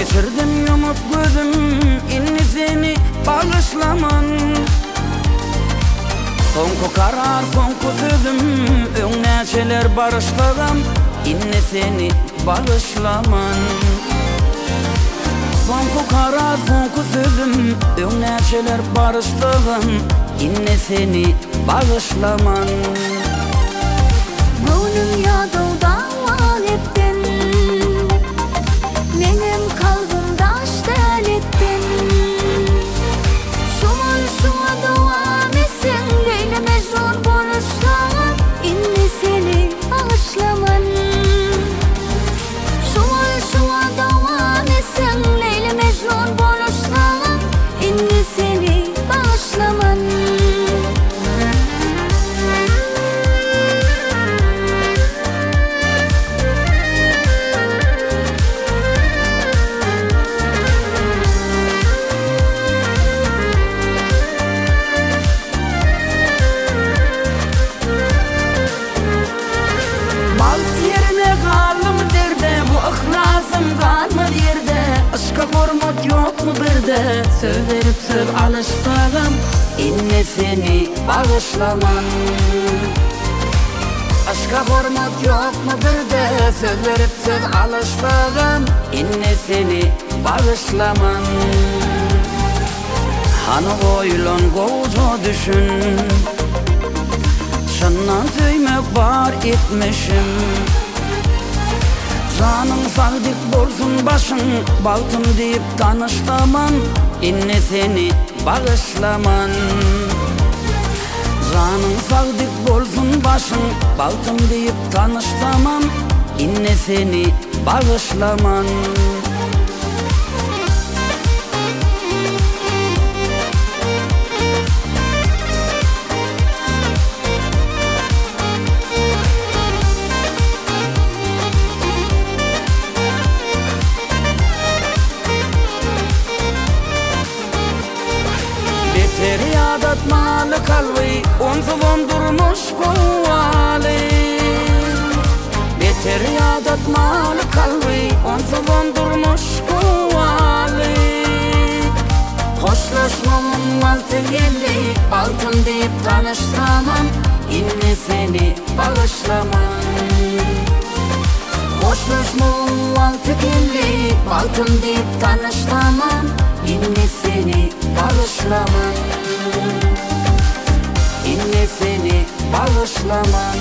Geçirdim yumup gözüm, inni seni bağışlaman. Sonku karar, sonku sözüm, öňnäçeler barışlygam, inni seni bağışlaman. Sonku karar, sonku sözüm, öňnäçeler barışlygam, inni seni bağışlaman. Gönlüm ýadawda awan ettin, menem kalbymda aşdal ettin. Şuňa dowam etsen, Leyla Mejnun boluşlar, inni seni bağışlaman. Şuňa dowam etsen, Leyla Mejnun boluşlar, inni seni bağışlaman. Söz verip söz alışsagam, inni seni bağışlaman. Aşka hormat ýokmy birde, söz verip söz alışsagam, inni seni bağışlaman. Hany goýulan gowy düşün, çyndan söýmek bar etmişim. Canım sagdyk bolsun başın, baltım deyip tanıştaman, inni seni bağışlaman. Canım sagdyk bolsun başın, baltım deyip tanıştaman, inni seni bağışlaman. Adatmaly kalby, onsuzam durmuş gowaly. Beter adatmaly kalby, onsuzam durmuş gowaly. Hoşlaşmamın walty geldi, baltym deyip tanıştamam, inni seni bağışlaman. Hoşlaşmamın walty geldi, baltym deyip tanıştamam, inni seni bağışlaman. İnni seni bağışlaman.